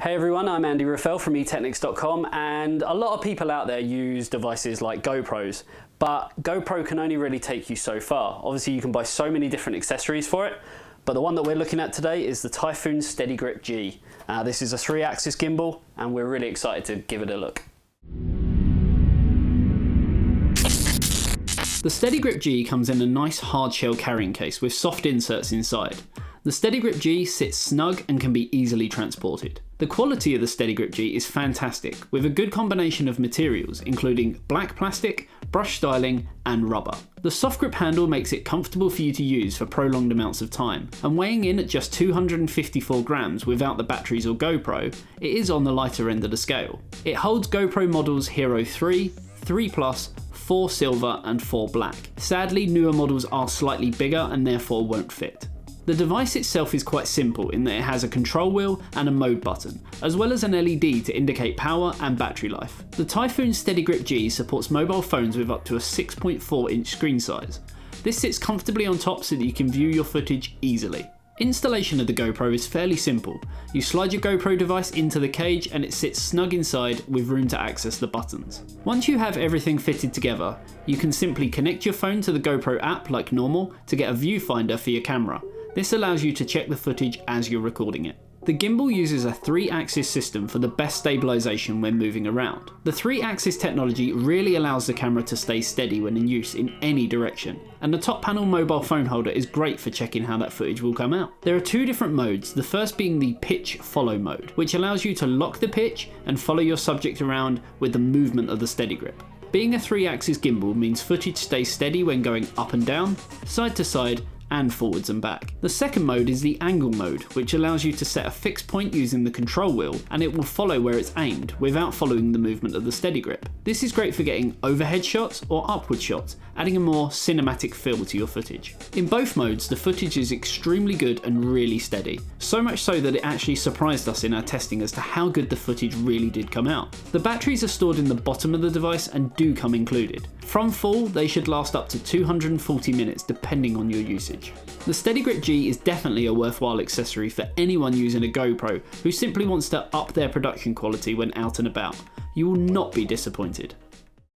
Hey everyone, I'm Andy Raffel from eTeknix.com, and a lot of people out there use devices like GoPros, but GoPro can only really take you so far. Obviously you can buy so many different accessories for it, but the one that we're looking at today is the Typhoon SteadyGrip G. This is a 3-axis gimbal, and we're really excited to give it a look. The SteadyGrip G comes in a nice hard shell carrying case with soft inserts inside. The SteadyGrip G sits snug and can be easily transported. The quality of the SteadyGrip G is fantastic, with a good combination of materials including black plastic, brush styling and rubber. The soft grip handle makes it comfortable for you to use for prolonged amounts of time, and weighing in at just 254 grams without the batteries or GoPro, it is on the lighter end of the scale. It holds GoPro models Hero 3, 3 Plus, 4 Silver and 4 Black. Sadly, newer models are slightly bigger and therefore won't fit. The device itself is quite simple in that it has a control wheel and a mode button, as well as an LED to indicate power and battery life. The Typhoon SteadyGrip G supports mobile phones with up to a 6.4 inch screen size. This sits comfortably on top so that you can view your footage easily. Installation of the GoPro is fairly simple. You slide your GoPro device into the cage and it sits snug inside with room to access the buttons. Once you have everything fitted together, you can simply connect your phone to the GoPro app like normal to get a viewfinder for your camera. This allows you to check the footage as you're recording it. The gimbal uses a 3-axis system for the best stabilisation when moving around. The 3-axis technology really allows the camera to stay steady when in use in any direction, and the top panel mobile phone holder is great for checking how that footage will come out. There are 2 different modes, the first being the pitch follow mode, which allows you to lock the pitch and follow your subject around with the movement of the SteadyGrip. Being a 3-axis gimbal means footage stays steady when going up and down, side to side, and forwards and back. The second mode is the angle mode, which allows you to set a fixed point using the control wheel and it will follow where it's aimed without following the movement of the SteadyGrip. This is great for getting overhead shots or upward shots, adding a more cinematic feel to your footage. In both modes, the footage is extremely good and really steady, so much so that it actually surprised us in our testing as to how good the footage really did come out. The batteries are stored in the bottom of the device and do come included. From full, they should last up to 240 minutes depending on your usage. The SteadyGrip G is definitely a worthwhile accessory for anyone using a GoPro who simply wants to up their production quality when out and about. You will not be disappointed.